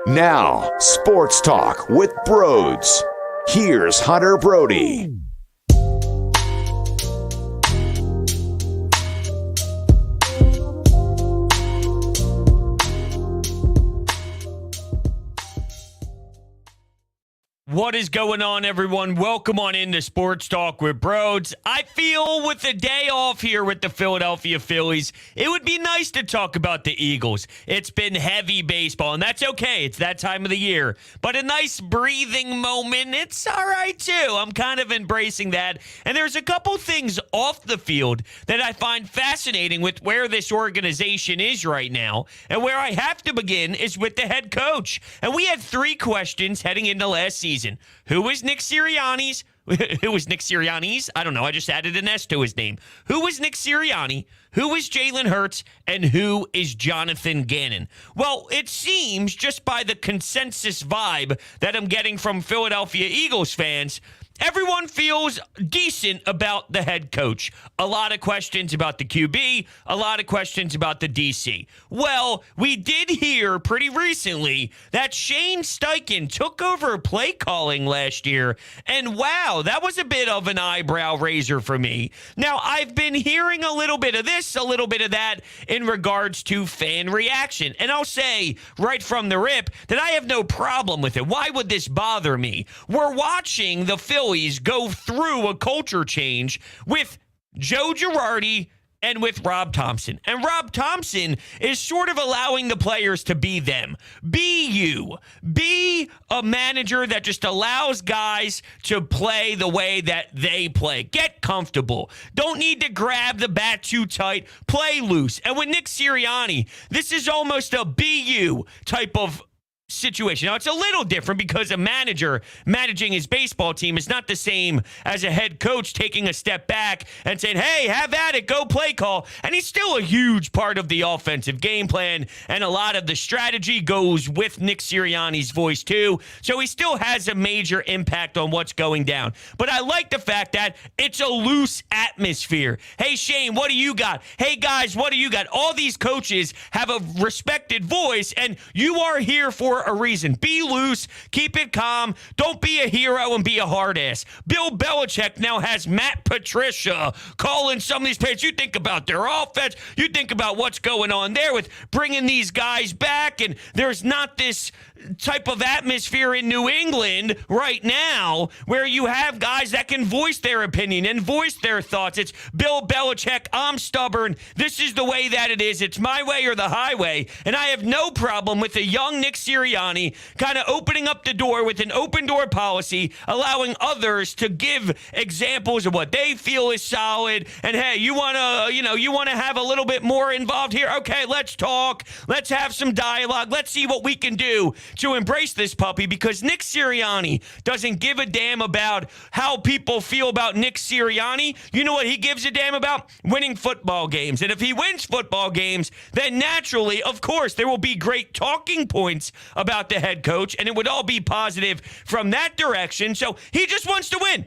Now, Sports Talk with Broads. Here's Hunter Brody. What is going on, everyone? Welcome on into Sports Talk with Broads. I feel with a day off here with the Philadelphia Phillies, it would be nice to talk about the Eagles. It's been heavy baseball, and that's okay. It's that time of the year. But a nice breathing moment, it's all right, too. I'm kind of embracing that. And there's a couple things off the field that I find fascinating with where this organization is right now. And where I have to begin is with the head coach. And we had 3 questions heading into last season. Who was Nick Sirianni's? Who was Nick Sirianni's? I don't know. I just added an S to his name. Who was Nick Sirianni? Who was Jalen Hurts? And who is Jonathan Gannon? Well, it seems just by the consensus vibe that I'm getting from Philadelphia Eagles fans, everyone feels decent about the head coach. A lot of questions about the QB, a lot of questions about the DC. Well, we did hear pretty recently that Shane Steichen took over play calling last year, and wow, that was a bit of an eyebrow raiser for me. Now, I've been hearing a little bit of this, a little bit of that in regards to fan reaction, and I'll say right from the rip that I have no problem with it. Why would this bother me? We're watching the Phillies go through a culture change with Joe Girardi and with Rob Thompson. And Rob Thompson is sort of allowing the players to be them. Be you. Be a manager that just allows guys to play the way that they play. Get comfortable. Don't need to grab the bat too tight. Play loose. And with Nick Sirianni, this is almost a be you type of situation. Now, it's a little different because a manager managing his baseball team is not the same as a head coach taking a step back and saying, hey, have at it, go play call. And he's still a huge part of the offensive game plan, and a lot of the strategy goes with Nick Sirianni's voice too. So he still has a major impact on what's going down. But I like the fact that it's a loose atmosphere. Hey, Shane, what do you got? Hey, guys, what do you got? All these coaches have a respected voice, and you are here for a reason. Be loose, keep it calm, don't be a hero and be a hard ass. Bill Belichick now has Matt Patricia calling some of these players. You think about their offense, you think about what's going on there with bringing these guys back, and there's not this type of atmosphere in New England right now where you have guys that can voice their opinion and voice their thoughts. It's Bill Belichick, I'm stubborn, this is the way that it is, it's my way or the highway. And I have no problem with a young Nick Sirianni kind of opening up the door with an open door policy, allowing others to give examples of what they feel is solid. And hey, you want to have a little bit more involved here? Okay, let's talk. Let's have some dialogue. Let's see what we can do to embrace this puppy, because Nick Sirianni doesn't give a damn about how people feel about Nick Sirianni. You know what he gives a damn about? Winning football games. And if he wins football games, then naturally, of course, there will be great talking points about the head coach, and it would all be positive from that direction. So he just wants to win.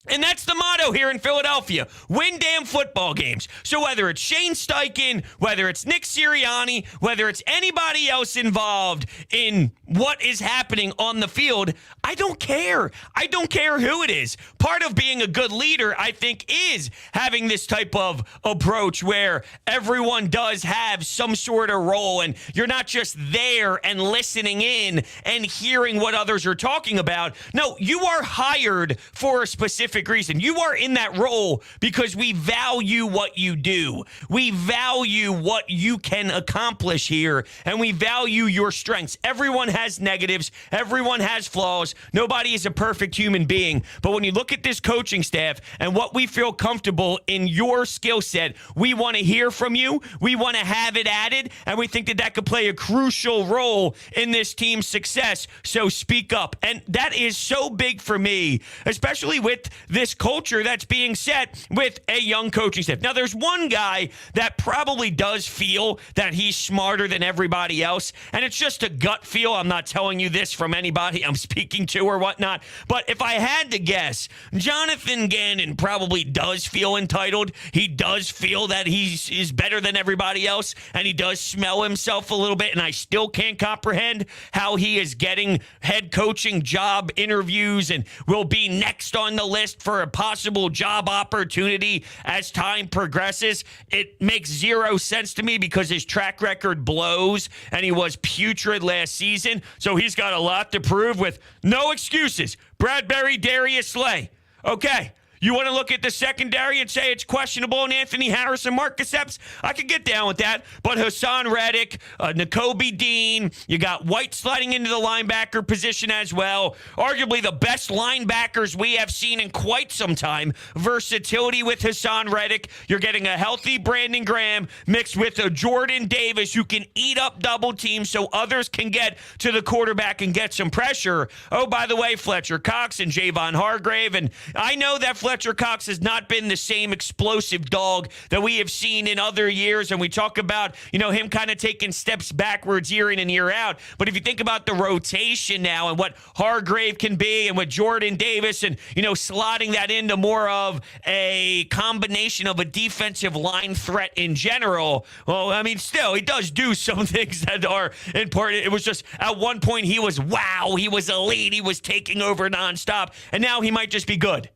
And that's the motto here in Philadelphia. Win damn football games. So whether it's Shane Steichen, whether it's Nick Sirianni, whether it's anybody else involved in what is happening on the field, I don't care. I don't care who it is. Part of being a good leader, I think, is having this type of approach where everyone does have some sort of role, and you're not just there and listening in and hearing what others are talking about. No, you are hired for a specific reason. You are in that role because we value what you do. We value what you can accomplish here, and we value your strengths. Everyone has negatives. Everyone has flaws. Nobody is a perfect human being. But when you look at this coaching staff and what we feel comfortable in your skill set, we want to hear from you. We want to have it added, and we think that that could play a crucial role in this team's success. So speak up. And that is so big for me, especially with this culture that's being set with a young coaching staff. Now, there's one guy that probably does feel that he's smarter than everybody else, and it's just a gut feel. I'm not telling you this from anybody. I'm speaking alluding to or whatnot. But if I had to guess, Jonathan Gannon probably does feel entitled. He does feel that he's better than everybody else, and he does smell himself a little bit, and I still can't comprehend how he is getting head coaching job interviews and will be next on the list for a possible job opportunity as time progresses. It makes zero sense to me because his track record blows, and he was putrid last season, so he's got a lot to prove with no excuses. Bradbury, Darius Slay. Okay. You want to look at the secondary and say it's questionable and Anthony Harris and Marcus Epps? I could get down with that. But Hassan Reddick, Nakobe Dean, you got White sliding into the linebacker position as well. Arguably the best linebackers we have seen in quite some time. Versatility with Hassan Reddick. You're getting a healthy Brandon Graham mixed with a Jordan Davis who can eat up double teams so others can get to the quarterback and get some pressure. Oh, by the way, Fletcher Cox and Javon Hargrave. And I know that Fletcher Cox has not been the same explosive dog that we have seen in other years. And we talk about, him kind of taking steps backwards year in and year out. But if you think about the rotation now and what Hargrave can be and what Jordan Davis and, slotting that into more of a combination of a defensive line threat in general. Well, I mean, still, he does do some things that are important. It was just at one point he was elite. He was taking over nonstop. And now he might just be good.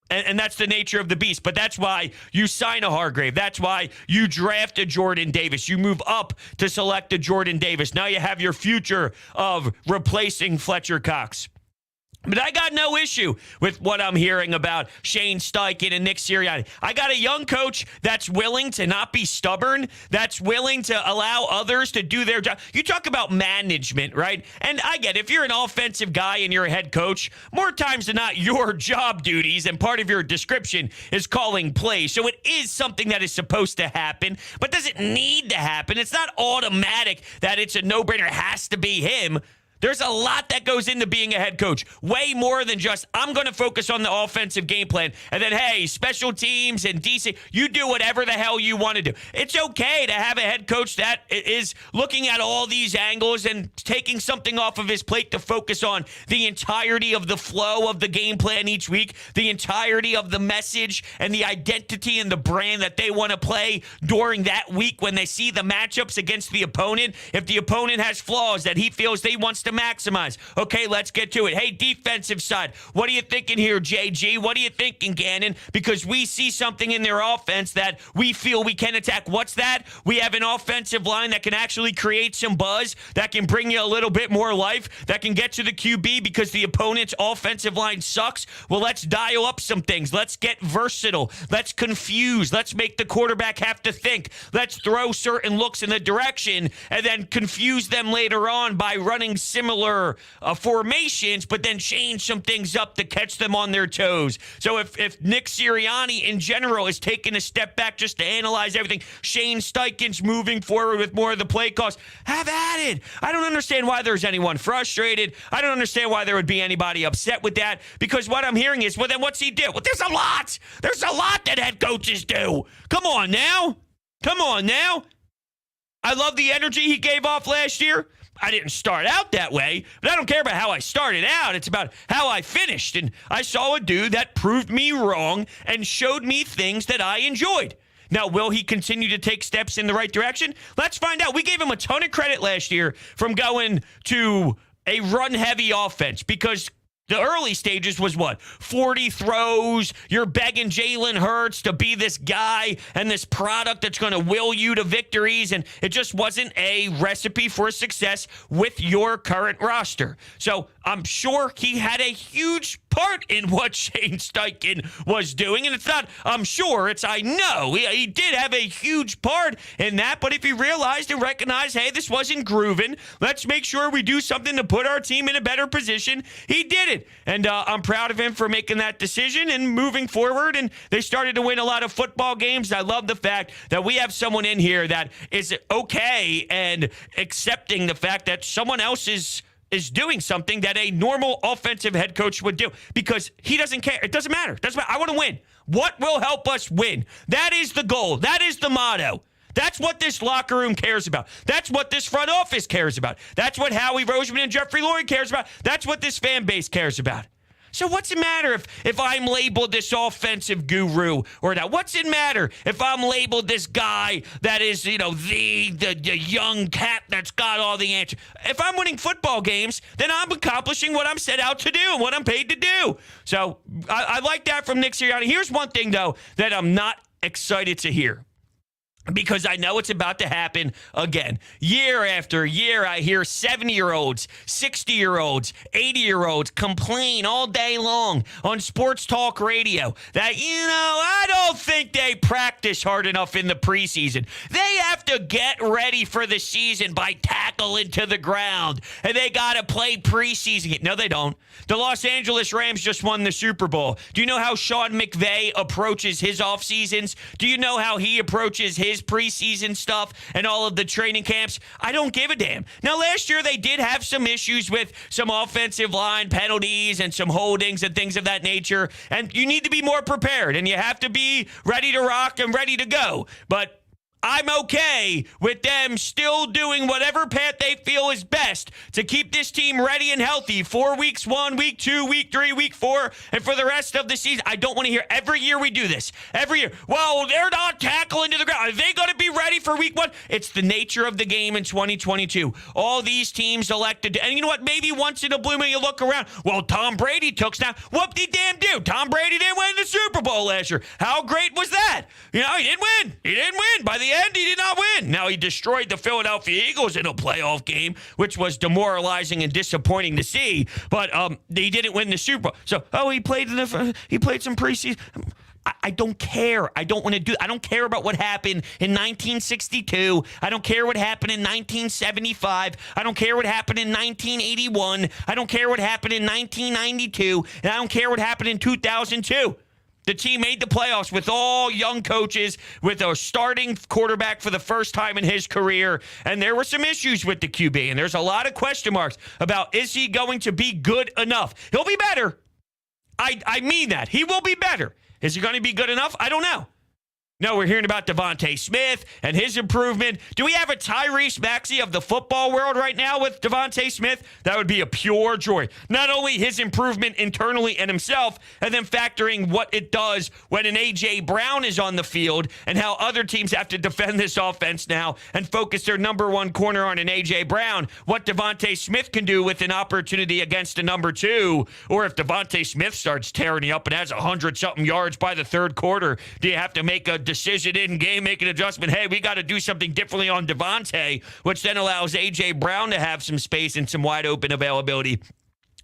And that's the nature of the beast. But that's why you sign a Hargrave. That's why you draft a Jordan Davis. You move up to select a Jordan Davis. Now you have your future of replacing Fletcher Cox. But I got no issue with what I'm hearing about Shane Steichen and Nick Sirianni. I got a young coach that's willing to not be stubborn, that's willing to allow others to do their job. You talk about management, right? And I get it. If you're an offensive guy and you're a head coach, more times than not, your job duties and part of your description is calling plays. So it is something that is supposed to happen, but does it need to happen? It's not automatic that it's a no-brainer. It has to be him. There's a lot that goes into being a head coach. Way more than just, I'm going to focus on the offensive game plan. And then, hey, special teams and DC, you do whatever the hell you want to do. It's okay to have a head coach that is looking at all these angles and taking something off of his plate to focus on the entirety of the flow of the game plan each week, the entirety of the message and the identity and the brand that they want to play during that week when they see the matchups against the opponent. If the opponent has flaws that he feels he wants to maximize. Okay, let's get to it. Hey, defensive side, what are you thinking here, JG? What are you thinking, Gannon? Because we see something in their offense that we feel we can attack. What's that? We have an offensive line that can actually create some buzz, that can bring you a little bit more life, that can get to the QB because the opponent's offensive line sucks. Well, let's dial up some things. Let's get versatile. Let's confuse. Let's make the quarterback have to think. Let's throw certain looks in the direction and then confuse them later on by running similar formations, but then change some things up to catch them on their toes. So if Nick Sirianni in general is taking a step back just to analyze everything, Shane Steichen's moving forward with more of the play calls, have at it. I don't understand why there's anyone frustrated. I don't understand why there would be anybody upset with that, because what I'm hearing is, well, then what's he do? Well, there's a lot. There's a lot that head coaches do. Come on now. I love the energy he gave off last year. I didn't start out that way, but I don't care about how I started out. It's about how I finished. And I saw a dude that proved me wrong and showed me things that I enjoyed. Now, will he continue to take steps in the right direction? Let's find out. We gave him a ton of credit last year from going to a run-heavy offense because the early stages was what? 40 throws. You're begging Jalen Hurts to be this guy and this product that's going to will you to victories. And it just wasn't a recipe for success with your current roster. So I'm sure he had a huge part in what Shane Steichen was doing. And it's not, I'm sure, it's I know. He did have a huge part in that. But if he realized and recognized, hey, this wasn't grooving, let's make sure we do something to put our team in a better position, he did it. And I'm proud of him for making that decision and moving forward. And they started to win a lot of football games. I love the fact that we have someone in here that is okay and accepting the fact that someone else is doing something that a normal offensive head coach would do because he doesn't care. It doesn't matter. I want to win. What will help us win? That is the goal. That is the motto. That's what this locker room cares about. That's what this front office cares about. That's what Howie Roseman and Jeffrey Lurie cares about. That's what this fan base cares about. So what's it matter if I'm labeled this offensive guru or not? What's it matter if I'm labeled this guy that is, the young cat that's got all the answers? If I'm winning football games, then I'm accomplishing what I'm set out to do and what I'm paid to do. So I like that from Nick Sirianni. Here's one thing, though, that I'm not excited to hear, because I know it's about to happen again. Year after year, I hear 70-year-olds, 60-year-olds, 80-year-olds complain all day long on sports talk radio that, I don't think they practice hard enough in the preseason. They have to get ready for the season by tackling to the ground, and they got to play preseason. No, they don't. The Los Angeles Rams just won the Super Bowl. Do you know how Sean McVay approaches his off seasons? Do you know how he approaches his preseason stuff and all of the training camps? I don't give a damn. Now, last year they did have some issues with some offensive line penalties and some holdings and things of that nature, and you need to be more prepared, and you have to be ready to rock and ready to go. But I'm okay with them still doing whatever path they feel is best to keep this team ready and healthy for weeks 1, week 2, week 3, week 4, and for the rest of the season. I don't want to hear every year we do this. Every year. Well, they're not tackling to the ground. Are they going to be ready for week 1? It's the nature of the game in 2022. All these teams elected to, and you know what? Maybe once in a blue moon you look around. Well, Tom Brady took snap. Whoop-de-damn-do. Tom Brady didn't win the Super Bowl last year. How great was that? He didn't win. He didn't win. By the end, he did not win. Now, he destroyed the Philadelphia Eagles in a playoff game, which was demoralizing and disappointing to see, but he didn't win the Super Bowl. So, he played some preseason. I don't care. I don't want to do. I don't care about what happened in 1962. I don't care what happened in 1975. I don't care what happened in 1981. I don't care what happened in 1992. And I don't care what happened in 2002. The team made the playoffs with all young coaches, with a starting quarterback for the first time in his career. And there were some issues with the QB. And there's a lot of question marks about, is he going to be good enough? He'll be better. I mean that. He will be better. Is he going to be good enough? I don't know. No, we're hearing about Devontae Smith and his improvement. Do we have a Tyrese Maxey of the football world right now with Devontae Smith? That would be a pure joy. Not only his improvement internally and himself, and then factoring what it does when an A.J. Brown is on the field and how other teams have to defend this offense now and focus their number one corner on an A.J. Brown. What Devontae Smith can do with an opportunity against a number 2, or if Devontae Smith starts tearing you up and has 100-something yards by the third quarter, do you have to make a decision in game, make an adjustment? Hey, we got to do something differently on Devontae, which then allows A.J. Brown to have some space and some wide open availability.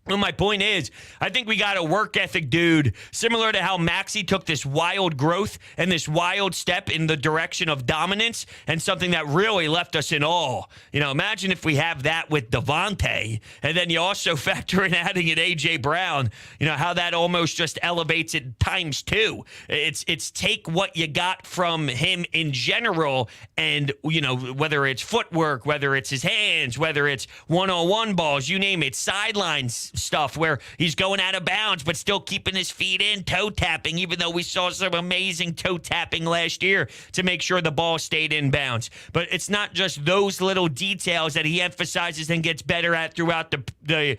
Well, my point is, I think we got a work ethic dude, similar to how Maxey took this wild growth and this wild step in the direction of dominance, and something that really left us in awe. Imagine if we have that with Devontae, and then you also factor in adding in A.J. Brown, how that almost just elevates it times 2. It's take what you got from him in general, and, whether it's footwork, whether it's his hands, whether it's one-on-one balls, you name it, sidelines stuff where he's going out of bounds but still keeping his feet in, toe tapping, even though we saw some amazing toe tapping last year to make sure the ball stayed in bounds. But it's not just those little details that he emphasizes and gets better at throughout the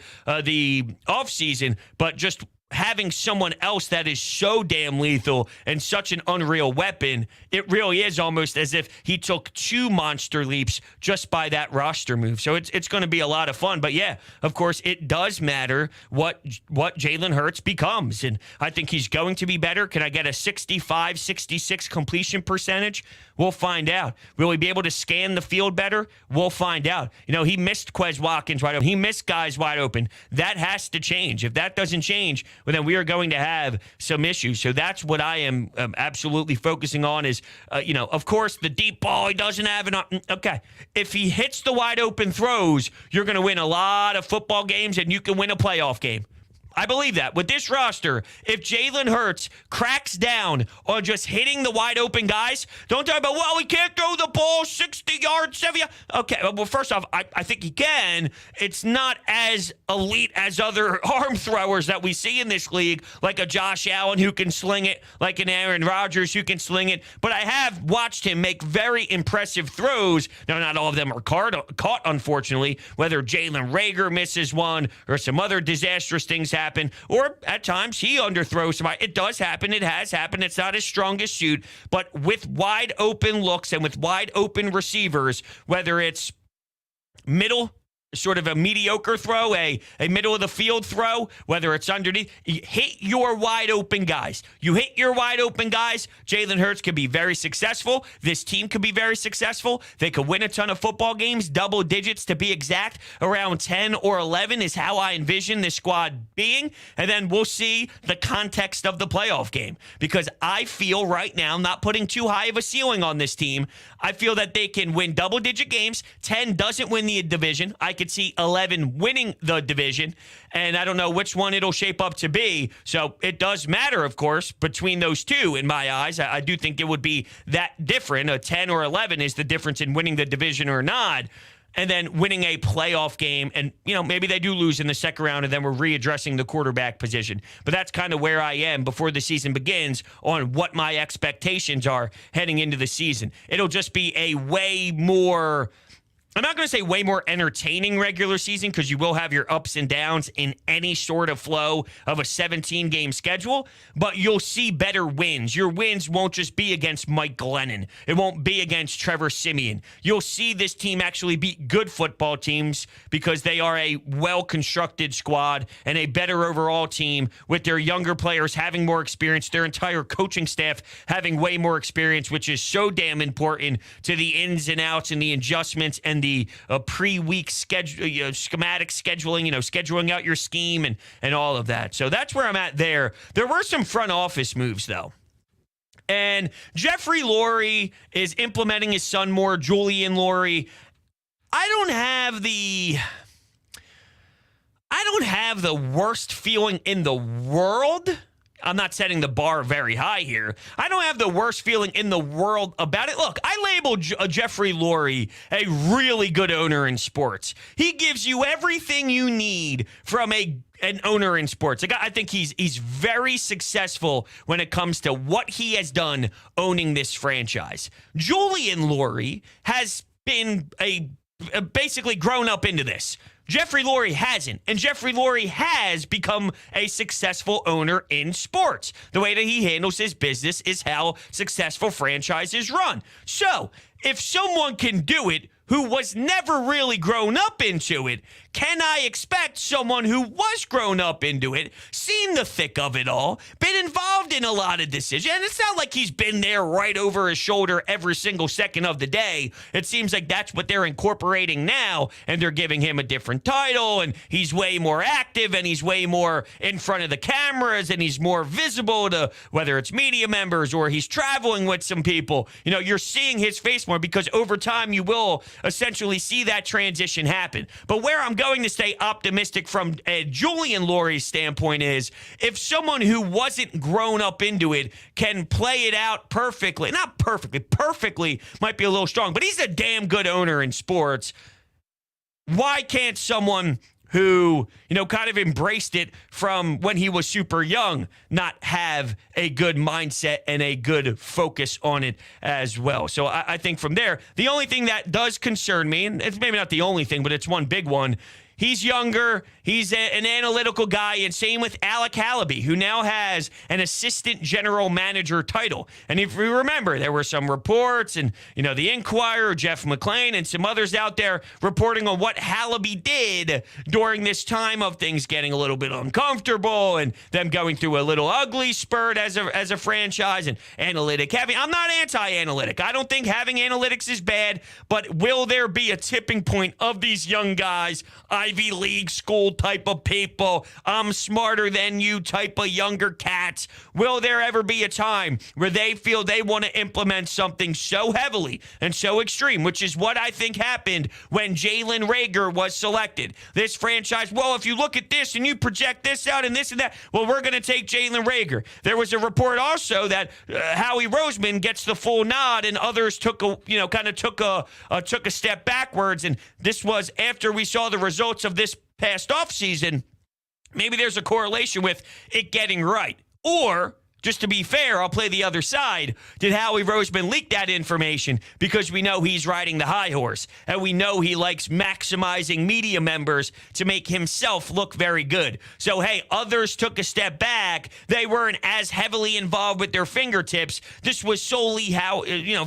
offseason, but just having someone else that is so damn lethal and such an unreal weapon. It really is almost as if he took 2 monster leaps just by that roster move. So it's going to be a lot of fun. But yeah, of course, it does matter what Jalen Hurts becomes. And I think he's going to be better. Can I get a 65, 66 completion percentage? We'll find out. Will he be able to scan the field better? We'll find out. He missed Quez Watkins wide open. He missed guys wide open. That has to change. If that doesn't change, well, then we are going to have some issues. So that's what I am absolutely focusing on is, of course, the deep ball, he doesn't have it. Okay. If he hits the wide open throws, you're going to win a lot of football games and you can win a playoff game. I believe that. With this roster, if Jalen Hurts cracks down on just hitting the wide open guys, don't talk about, well, he can't throw the ball 60 yards, 70 yards. Okay, well, first off, I think he can. It's not as elite as other arm throwers that we see in this league, like a Josh Allen who can sling it, like an Aaron Rodgers who can sling it. But I have watched him make very impressive throws. Now, not all of them are caught, unfortunately, whether Jalen Reagor misses one or some other disastrous things happen, or at times he underthrows somebody. It does happen. It has happened. It's not his strongest suit, but with wide open looks and with wide open receivers, whether it's middle, sort of a mediocre throw, a middle of the field throw, whether it's underneath, you hit your wide open guys. You hit your wide open guys, Jalen Hurts could be very successful. This team could be very successful. They could win a ton of football games, double digits to be exact. Around 10 or 11 is how I envision this squad being. And then we'll see the context of the playoff game, because I feel right now, not putting too high of a ceiling on this team, I feel that they can win double-digit games. 10 doesn't win the division. I could see 11 winning the division, and I don't know which one it'll shape up to be. So it does matter, of course, between those two in my eyes. I do think it would be that different. A 10 or 11 is the difference in winning the division or not. And then winning a playoff game, and, maybe they do lose in the second round, and then we're readdressing the quarterback position. But that's kind of where I am before the season begins on what my expectations are heading into the season. It'll just be a way more... I'm not going to say way more entertaining regular season, because you will have your ups and downs in any sort of flow of a 17-game schedule, but you'll see better wins. Your wins won't just be against Mike Glennon. It won't be against Trevor Siemian. You'll see this team actually beat good football teams because they are a well-constructed squad and a better overall team, with their younger players having more experience, their entire coaching staff having way more experience, which is so damn important to the ins and outs and the adjustments and the pre-week schedule, schematic scheduling, scheduling out your scheme and all of that. So that's where I'm at there. There were some front office moves, though. And Jeffrey Lurie is implementing his son more, Julian Lurie. I don't have the worst feeling in the world. I'm not setting the bar very high here. I don't have the worst feeling in the world about it. Look, I label Jeffrey Lurie a really good owner in sports. He gives you everything you need from an owner in sports. I think he's very successful when it comes to what he has done owning this franchise. Julian Lurie has been basically grown up into this. Jeffrey Lurie hasn't, and Jeffrey Lurie has become a successful owner in sports. The way that he handles his business is how successful franchises run. So, if someone can do it who was never really grown up into it, can I expect someone who was grown up into it, seen the thick of it all, been involved in a lot of decisions? And it's not like he's been there right over his shoulder every single second of the day. It seems like that's what they're incorporating now, and they're giving him a different title, and he's way more active, and he's way more in front of the cameras, and he's more visible to whether it's media members or he's traveling with some people. You're seeing his face more, because over time you will essentially see that transition happen. But where I'm going to stay optimistic from a Julian Lurie's standpoint is, if someone who wasn't grown up into it can play it out perfectly, not perfectly might be a little strong, but he's a damn good owner in sports. Why can't someone who, kind of embraced it from when he was super young, not have a good mindset and a good focus on it as well? So I think from there, the only thing that does concern me, and it's maybe not the only thing, but it's one big one, he's younger. He's an analytical guy, and same with Alec Hallaby, who now has an assistant general manager title. And if you remember, there were some reports, and the Inquirer, Jeff McClain, and some others out there reporting on what Hallaby did during this time of things getting a little bit uncomfortable and them going through a little ugly spurt as a franchise and analytic heavy. I'm not anti-analytic. I don't think having analytics is bad, but will there be a tipping point of these young guys? I Ivy League school type of people, I'm smarter than you type of younger cats. Will there ever be a time where they feel they want to implement something so heavily and so extreme, which is what I think happened when Jalen Reagor was selected? This franchise, well, if you look at this and you project this out and this and that, well, we're going to take Jalen Reagor. There was a report also that Howie Roseman gets the full nod and others took a step backwards. And this was after we saw the results of this past offseason. Maybe there's a correlation with it getting right. Or, just to be fair, I'll play the other side. Did Howie Roseman leak that information because we know he's riding the high horse and we know he likes maximizing media members to make himself look very good? So, hey, others took a step back. They weren't as heavily involved with their fingertips. This was solely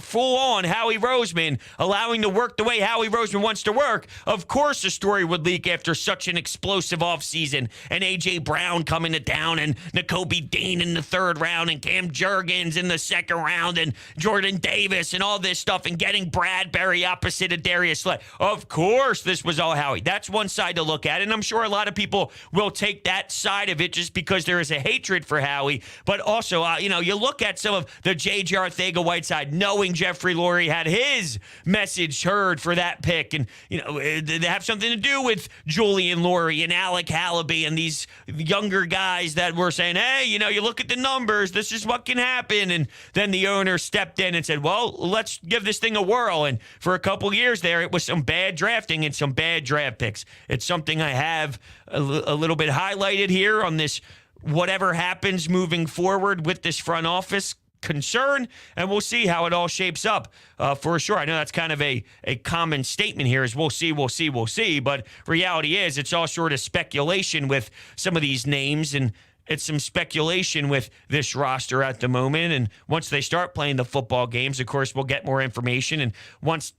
full on Howie Roseman allowing to work the way Howie Roseman wants to work. Of course, a story would leak after such an explosive offseason and A.J. Brown coming to town and Nakobe Dean in the third round and Cam Jurgens in the second round and Jordan Davis and all this stuff and getting Bradbury opposite of Darius Slay. Of course, this was all Howie. That's one side to look at, and I'm sure a lot of people will take that side of it just because there is a hatred for Howie. But also, you look at some of the J.J. Arcega-Whiteside, knowing Jeffrey Lurie had his message heard for that pick, and they have something to do with Julian Lurie and Alec Halaby and these younger guys that were saying, hey, you look at the numbers. This is what can happen. And then the owner stepped in and said, well, let's give this thing a whirl. And for a couple of years there, it was some bad drafting and some bad draft picks. It's something I have a little bit highlighted here on this whatever happens moving forward with this front office concern, and we'll see how it all shapes up for sure. I know that's kind of a common statement here is we'll see, but reality is it's all sort of speculation with some of these names, and it's some speculation with this roster at the moment. And once they start playing the football games, of course, we'll get more information. And once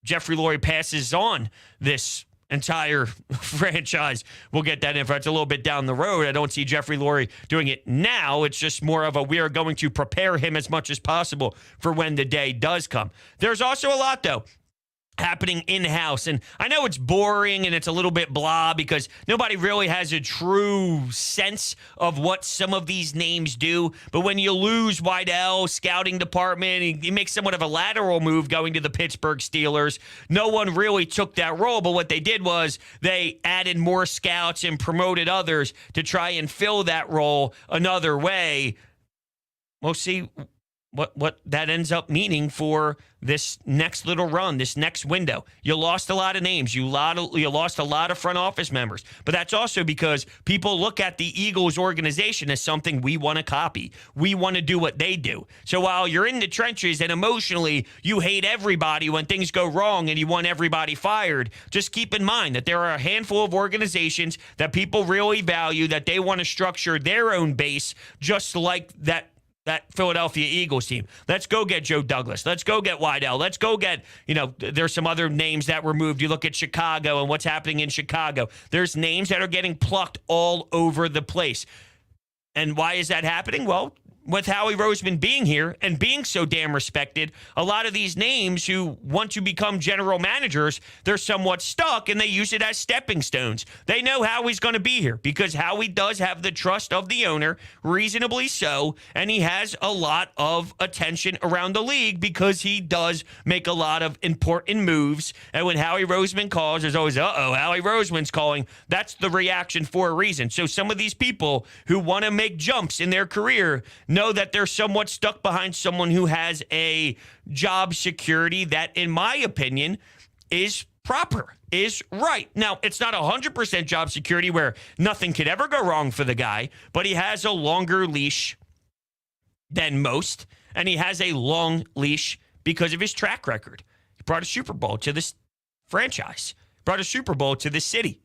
Jeffrey Lurie passes on this entire franchise, we'll get that info. It's a little bit down the road. I don't see Jeffrey Lurie doing it now. It's just more of we are going to prepare him as much as possible for when the day does come. There's also a lot, though, happening in-house. And I know it's boring and it's a little bit blah because nobody really has a true sense of what some of these names do. But when you lose Weidl, scouting department, he makes somewhat of a lateral move going to the Pittsburgh Steelers. No one really took that role, but what they did was they added more scouts and promoted others to try and fill that role another way. We'll see what that ends up meaning for this next little run, this next window. You lost a lot of names. You lost a lot of front office members. But that's also because people look at the Eagles organization as something we want to copy. We want to do what they do. So while you're in the trenches and emotionally you hate everybody when things go wrong and you want everybody fired, just keep in mind that there are a handful of organizations that people really value, that they want to structure their own base just like that Philadelphia Eagles team. Let's go get Joe Douglas. Let's go get Weidl. Let's go get, there's some other names that were moved. You look at Chicago and what's happening in Chicago. There's names that are getting plucked all over the place. And why is that happening? Well, with Howie Roseman being here and being so damn respected, a lot of these names who want to become general managers, they're somewhat stuck and they use it as stepping stones. They know Howie's going to be here because Howie does have the trust of the owner, reasonably so, and he has a lot of attention around the league because he does make a lot of important moves. And when Howie Roseman calls, there's always, Howie Roseman's calling. That's the reaction for a reason. So some of these people who want to make jumps in their career know that they're somewhat stuck behind someone who has a job security that, in my opinion, is proper, is right. Now, it's not 100% job security where nothing could ever go wrong for the guy, but he has a longer leash than most, and he has a long leash because of his track record. He brought a Super Bowl to this franchise, brought a Super Bowl to this city.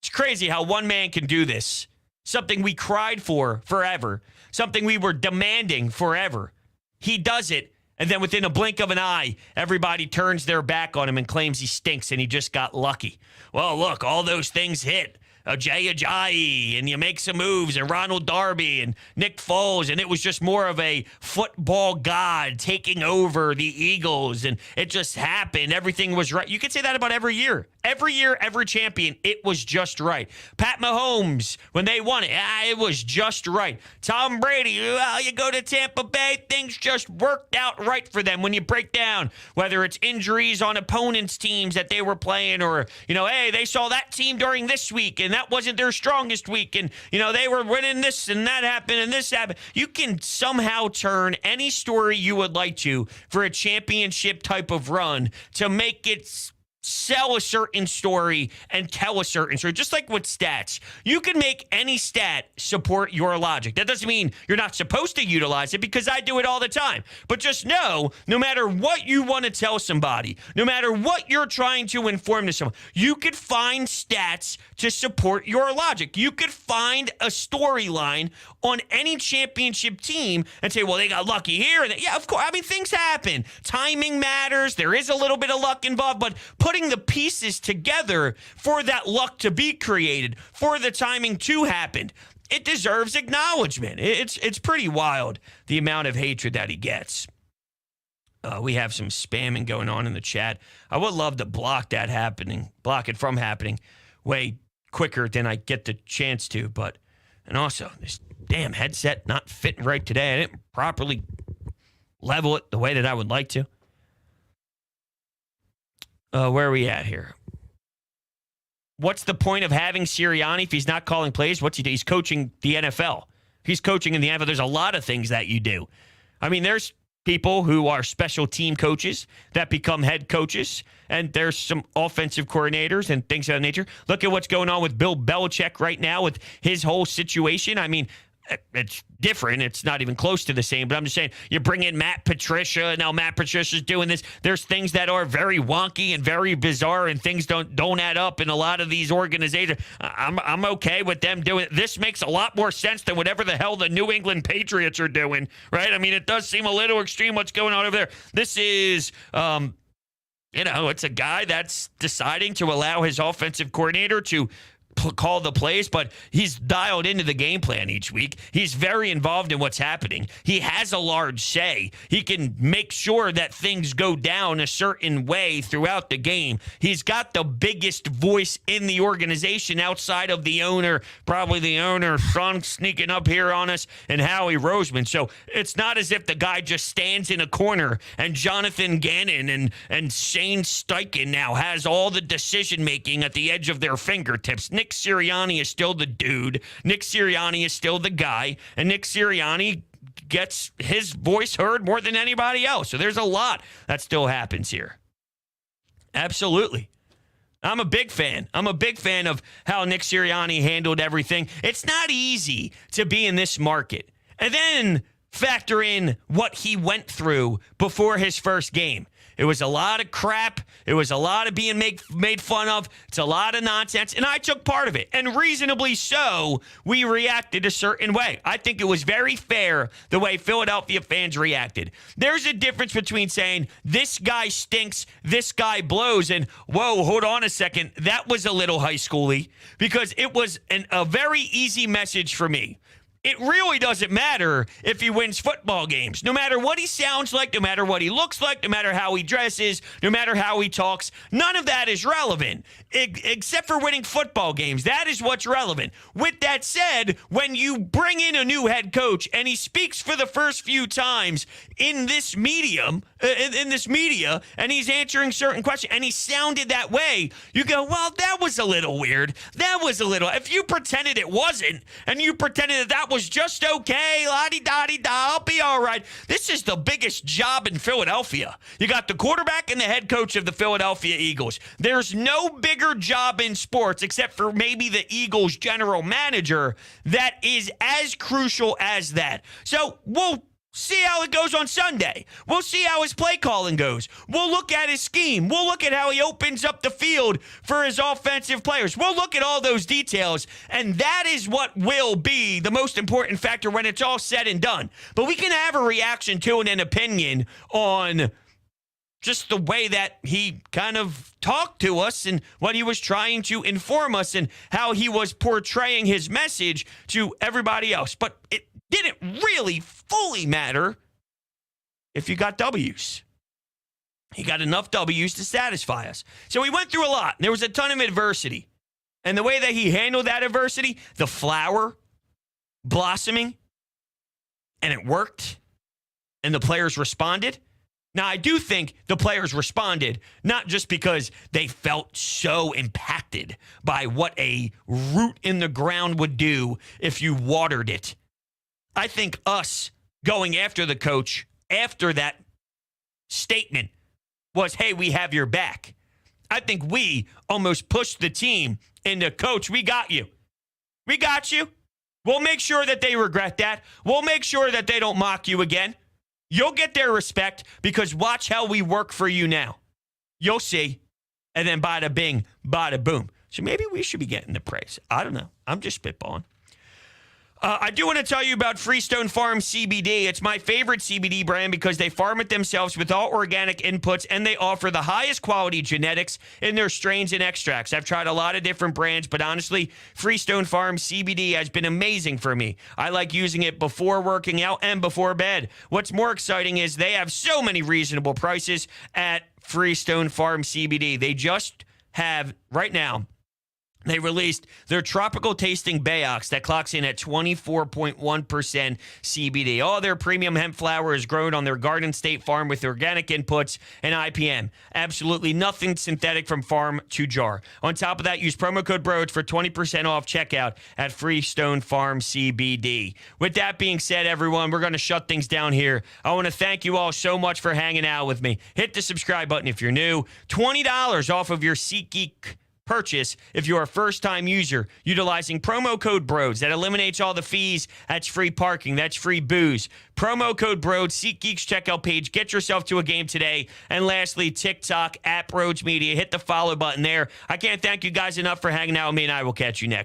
It's crazy how one man can do this. Something we cried for forever. Something we were demanding forever. He does it, and then within a blink of an eye, everybody turns their back on him and claims he stinks and he just got lucky. Well, look, all those things hit. Jay Ajayi, and you make some moves, and Ronald Darby and Nick Foles, and it was just more of a football god taking over the Eagles, and it just happened. Everything was right. You could say that about every year. Every year, every champion, it was just right. Pat Mahomes, when they won it, it was just right. Tom Brady, well, you go to Tampa Bay, things just worked out right for them. When you break down, whether it's injuries on opponents' teams that they were playing, or, hey, they saw that team during this week, and that wasn't their strongest week, and, they were winning this, and that happened, and this happened. You can somehow turn any story you would like to for a championship type of run to make it sell a certain story and tell a certain story. Just like with stats, you can make any stat support your logic. That doesn't mean you're not supposed to utilize it, because I do it all the time. But just know, no matter what you want to tell somebody, no matter what you're trying to inform to someone, you could find stats to support your logic. You could find a storyline on any championship team and say, well, they got lucky here. And yeah, of course. I mean, things happen. Timing matters. There is a little bit of luck involved, but putting the pieces together for that luck to be created, for the timing to happen, it deserves acknowledgement. It's pretty wild, the amount of hatred that he gets. We have some spamming going on in the chat. I would love to block it from happening way quicker than I get the chance to, and also this damn headset not fitting right today. I didn't properly level it the way that I would like to. Where are we at here? What's the point of having Sirianni if he's not calling plays? What's he do? He's coaching the NFL. He's coaching in the NFL. There's a lot of things that you do. I mean, there's people who are special team coaches that become head coaches, and there's some offensive coordinators and things of that nature. Look at what's going on with Bill Belichick right now with his whole situation. I mean, it's different. It's not even close to the same, but I'm just saying, you bring in Matt Patricia, and now Matt Patricia's doing this. There's things that are very wonky and very bizarre, and things don't add up in a lot of these organizations. I'm okay with them doing it. This makes a lot more sense than whatever the hell the New England Patriots are doing, right? I mean, it does seem a little extreme what's going on over there. This is it's a guy that's deciding to allow his offensive coordinator to call the plays, but he's dialed into the game plan each week. He's very involved in what's happening. He has a large say. He can make sure that things go down a certain way throughout the game. He's got the biggest voice in the organization outside of the owner, probably the owner, son sneaking up here on us, and Howie Roseman. So it's not as if the guy just stands in a corner and Jonathan Gannon and Shane Steichen now has all the decision-making at the edge of their fingertips. Nick Sirianni is still the dude. Nick Sirianni is still the guy. And Nick Sirianni gets his voice heard more than anybody else. So there's a lot that still happens here. Absolutely. I'm a big fan. I'm a big fan of how Nick Sirianni handled everything. It's not easy to be in this market. And then factor in what he went through before his first game. It was a lot of crap. It was a lot of being made fun of. It's a lot of nonsense. And I took part of it. And reasonably so, we reacted a certain way. I think it was very fair the way Philadelphia fans reacted. There's a difference between saying, this guy stinks, this guy blows, and, whoa, hold on a second. That was a little high schooly, because it was a very easy message for me. It really doesn't matter if he wins football games. No matter what he sounds like, no matter what he looks like, no matter how he dresses, no matter how he talks, none of that is relevant, except for winning football games. That is what's relevant. With that said, when you bring in a new head coach and he speaks for the first few times in this media, and he's answering certain questions, and he sounded that way, you go, well, that was a little weird. That was a little, if you pretended it wasn't, and you pretended that was just okay, la-di-da-di-da, I'll be all right. This is the biggest job in Philadelphia. You got the quarterback and the head coach of the Philadelphia Eagles. There's no bigger job in sports, except for maybe the Eagles general manager, that is as crucial as that. So we'll see how it goes on Sunday. We'll see how his play calling goes. We'll look at his scheme. We'll look at how he opens up the field for his offensive players. We'll look at all those details, and that is what will be the most important factor when it's all said and done. But we can have a reaction to and an opinion on just the way that he kind of talked to us and what he was trying to inform us and how he was portraying his message to everybody else. But it didn't really fully matter if you got W's. He got enough W's to satisfy us. So he went through a lot. There was a ton of adversity. And the way that he handled that adversity, the flower blossoming, and it worked, and the players responded. Now, I do think the players responded not just because they felt so impacted by what a root in the ground would do if you watered it. I think us going after the coach after that statement was, hey, we have your back. I think we almost pushed the team into, coach, we got you. We got you. We'll make sure that they regret that. We'll make sure that they don't mock you again. You'll get their respect because watch how we work for you now. You'll see. And then bada bing, bada boom. So maybe we should be getting the praise. I don't know. I'm just spitballing. I do want to tell you about Freestone Farm CBD. It's my favorite CBD brand because they farm it themselves with all organic inputs, and they offer the highest quality genetics in their strains and extracts. I've tried a lot of different brands, but honestly, Freestone Farm CBD has been amazing for me. I like using it before working out and before bed. What's more exciting is they have so many reasonable prices at Freestone Farm CBD. They just have, right now, they released their tropical tasting Bayox that clocks in at 24.1% CBD. All their premium hemp flower is grown on their Garden State farm with organic inputs and IPM. Absolutely nothing synthetic from farm to jar. On top of that, use promo code BROADS for 20% off checkout at Freestone Farm CBD. With that being said, everyone, we're going to shut things down here. I want to thank you all so much for hanging out with me. Hit the subscribe button if you're new. $20 off of your SeatGeek purchase if you're a first-time user utilizing promo code BROADS. That eliminates all the fees. That's free parking. That's free booze. Promo code BROADS. SeatGeek's checkout page. Get yourself to a game today. And lastly, TikTok at Broads Media. Hit the follow button there. I can't thank you guys enough for hanging out with me, and I will catch you next.